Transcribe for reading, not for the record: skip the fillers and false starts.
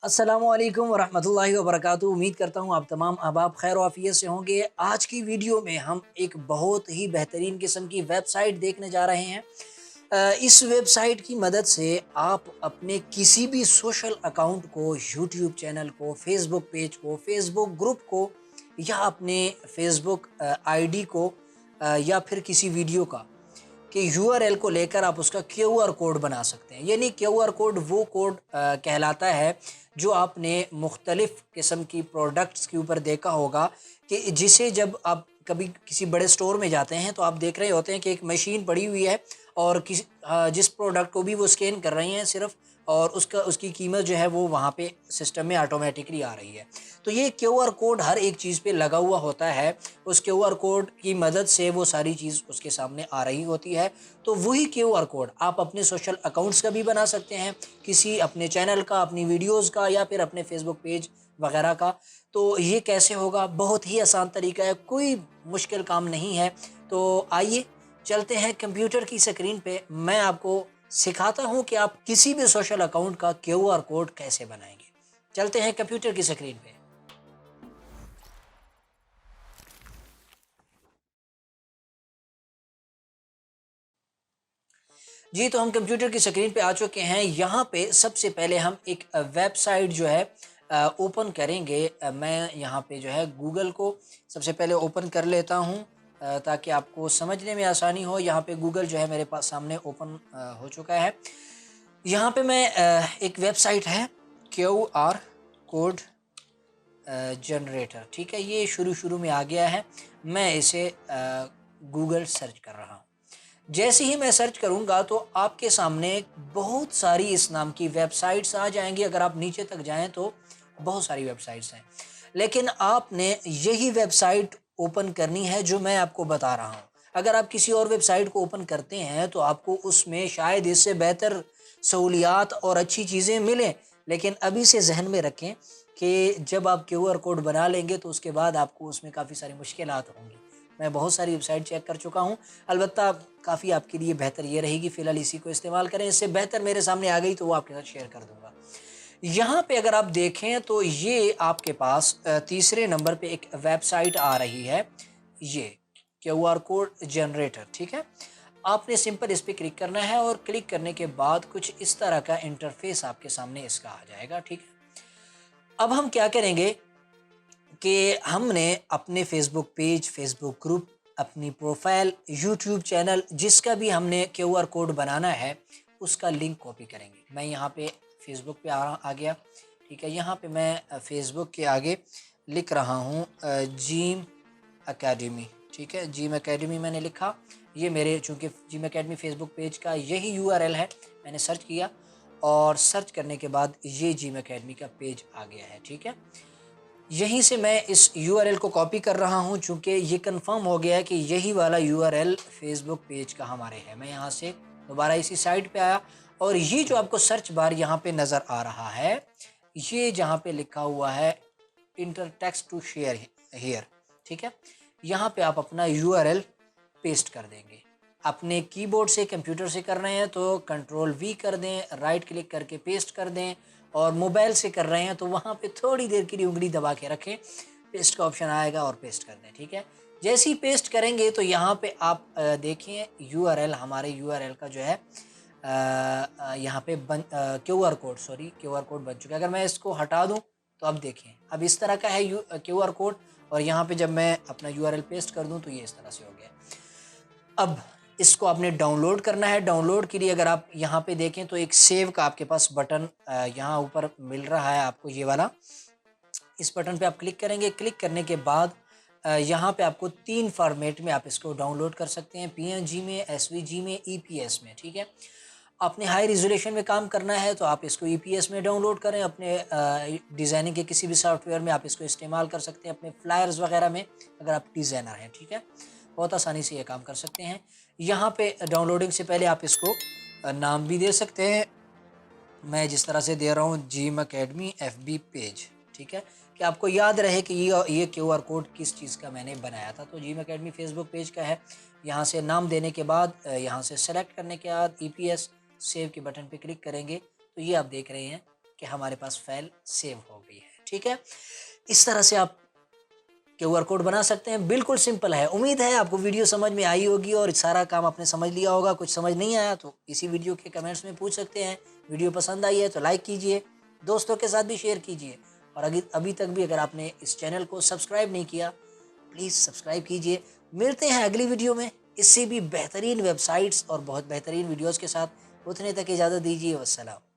अस्सलामुअलैकुम वरहमतुल्लाहि वबरकातुहू। उम्मीद करता हूँ आप तमाम अहबाब खैर आफियत से होंगे। आज की वीडियो में हम एक बहुत ही बेहतरीन किस्म की वेबसाइट देखने जा रहे हैं। इस वेबसाइट की मदद से आप अपने किसी भी सोशल अकाउंट को, यूट्यूब चैनल को, फेसबुक पेज को, फेसबुक ग्रुप को या अपने फेसबुक आईडी को या फिर किसी वीडियो का कि यूआरएल को लेकर आप उसका क्यूआर कोड बना सकते हैं। यानी क्यूआर कोड वो कोड कहलाता है जो आपने मुख्तलिफ किस्म की प्रोडक्ट्स के ऊपर देखा होगा कि जिसे जब आप कभी किसी बड़े स्टोर में जाते हैं तो आप देख रहे होते हैं कि एक मशीन पड़ी हुई है और जिस प्रोडक्ट को भी वो स्कैन कर रही हैं सिर्फ, और उसकी कीमत जो है वो वहाँ पे सिस्टम में ऑटोमेटिकली आ रही है। तो ये क्यूआर कोड हर एक चीज़ पे लगा हुआ होता है। उस क्यूआर कोड की मदद से वो सारी चीज़ उसके सामने आ रही होती है। तो वही क्यूआर कोड आप अपने सोशल अकाउंट्स का भी बना सकते हैं, किसी अपने चैनल का, अपनी वीडियोज़ का या फिर अपने फेसबुक पेज वगैरह का। तो ये कैसे होगा? बहुत ही आसान तरीका है, कोई मुश्किल काम नहीं है। तो आइए चलते हैं कंप्यूटर की स्क्रीन पे, मैं आपको सिखाता हूँ कि आप किसी भी सोशल अकाउंट का क्यूआर कोड कैसे बनाएंगे। चलते हैं कंप्यूटर की स्क्रीन पे। जी, तो हम कंप्यूटर की स्क्रीन पे आ चुके हैं। यहाँ पे सबसे पहले हम एक वेबसाइट जो है ओपन करेंगे। मैं यहाँ पे जो है गूगल को सबसे पहले ओपन कर लेता हूँ ताकि आपको समझने में आसानी हो। यहाँ पे गूगल जो है मेरे पास सामने ओपन हो चुका है। यहाँ पे मैं एक वेबसाइट है क्यूआर कोड जनरेटर, ठीक है, ये शुरू में आ गया है। मैं इसे गूगल सर्च कर रहा हूँ। जैसे ही मैं सर्च करूँगा तो आपके सामने बहुत सारी इस नाम की वेबसाइट्स आ जाएँगी। अगर आप नीचे तक जाएँ तो बहुत सारी वेबसाइट्स हैं। लेकिन आपने यही वेबसाइट ओपन करनी है जो मैं आपको बता रहा हूँ। अगर आप किसी और वेबसाइट को ओपन करते हैं तो आपको उसमें शायद इससे बेहतर सहूलियात और अच्छी चीज़ें मिलें। लेकिन अभी से ज़हन में रखें कि जब आप क्यूआर कोड बना लेंगे तो उसके बाद आपको उसमें काफ़ी सारी मुश्किलात होंगी। मैं बहुत सारी वेबसाइट चेक कर चुका हूँ। अलबत्ता काफ़ी आपके लिए बेहतर ये रहेगी फ़िलहाल इसी को इस्तेमाल करें। इससे बेहतर मेरे सामने आ गई तो वो आपके साथ शेयर कर दूँगा। यहाँ पे अगर आप देखें तो ये आपके पास तीसरे नंबर पे एक वेबसाइट आ रही है, ये क्यूआर कोड जनरेटर, ठीक है? आपने सिंपल इस पे क्लिक करना है और क्लिक करने के बाद कुछ इस तरह का इंटरफ़ेस आपके सामने इसका आ जाएगा, ठीक है? अब हम क्या करेंगे कि हमने अपने फेसबुक पेज, फेसबुक ग्रुप, अपनी प्रोफाइल, यूट्यूब चैनल, जिसका भी हमने क्यूआर कोड बनाना है, उसका लिंक कॉपी करेंगे। मैं यहाँ पे फेसबुक पे आ गया, ठीक है। यहाँ पे मैं फेसबुक के आगे लिख रहा हूँ जिम एकेडमी, ठीक है। जिम एकेडमी मैंने लिखा। ये मेरे चूँकि जिम एकेडमी फेसबुक पेज का यही यूआरएल है। मैंने सर्च किया और सर्च करने के बाद ये जिम एकेडमी का पेज आ गया है, ठीक है। यहीं से मैं इस यूआरएल को कॉपी कर रहा हूँ चूँकि ये कंफर्म हो गया है कि यही वाला यूआरएल फेसबुक पेज का हमारे है। मैं यहाँ से दोबारा इसी साइट पे आया और ये जो आपको सर्च बार यहाँ पे नज़र आ रहा है, ये जहाँ पे लिखा हुआ है enter text to share here, ठीक है। यहाँ पे आप अपना यूआरएल पेस्ट कर देंगे। अपने कीबोर्ड से, कंप्यूटर से कर रहे हैं तो कंट्रोल वी कर दें, राइट क्लिक करके पेस्ट कर दें, और मोबाइल से कर रहे हैं तो वहाँ पे थोड़ी देर के लिए उंगली दबा के रखें, पेस्ट का ऑप्शन आएगा और पेस्ट कर दें, ठीक है। जैसे ही पेस्ट करेंगे तो यहाँ पे आप देखिए यूआरएल, हमारे यूआरएल का जो है यहाँ पे QR code, sorry, QR code बन चुका है। अगर मैं इसको हटा दूँ तो अब देखिए, अब इस तरह का है क्यूआर कोड, और यहाँ पे जब मैं अपना यूआरएल पेस्ट कर दूँ तो ये इस तरह से हो गया। अब इसको आपने डाउनलोड करना है। डाउनलोड के लिए अगर आप यहाँ पे देखें तो एक सेव का आपके पास बटन यहाँ ऊपर मिल रहा है आपको, ये वाला। इस बटन पे आप क्लिक करेंगे। क्लिक करने के बाद यहाँ पे आपको 3 फॉर्मेट में आप इसको डाउनलोड कर सकते हैं, पीएनजी में, एसवीजी में, ईपीएस में, ठीक है। आपने हाई रिजोल्यूशन में काम करना है तो आप इसको ईपीएस में डाउनलोड करें। अपने डिज़ाइनिंग के किसी भी सॉफ्टवेयर में आप इसको इस्तेमाल कर सकते हैं, अपने फ्लायर्स वगैरह में, अगर आप डिज़ाइनर हैं, ठीक है। बहुत आसानी से ये काम कर सकते हैं। यहाँ पे डाउनलोडिंग से पहले आप इसको नाम भी दे सकते हैं। मैं जिस तरह से दे रहा हूँ जिम एकेडमी एफबी पेज, ठीक है, कि आपको याद रहे कि ये क्यूआर कोड किस चीज़ का मैंने बनाया था। तो जिम एकेडमी फेसबुक पेज का है। यहाँ से नाम देने के बाद यहाँ से सेलेक्ट करने के बाद ईपीएस सेव के बटन पे क्लिक करेंगे तो ये आप देख रहे हैं कि हमारे पास फाइल सेव हो गई है। ठीक है, इस तरह से आप QR कोड बना सकते हैं। बिल्कुल सिंपल है। उम्मीद है आपको वीडियो समझ में आई होगी और सारा काम आपने समझ लिया होगा। कुछ समझ नहीं आया तो इसी वीडियो के कमेंट्स में पूछ सकते हैं। वीडियो पसंद आई है तो लाइक कीजिए, दोस्तों के साथ भी शेयर कीजिए और अभी तक भी अगर आपने इस चैनल को सब्सक्राइब नहीं किया, प्लीज़ सब्सक्राइब कीजिए। मिलते हैं अगली वीडियो में इससे भी बेहतरीन वेबसाइट्स और बहुत बेहतरीन वीडियोज़ के साथ। उतने तक इजाज़त दीजिए। वस्सलाम।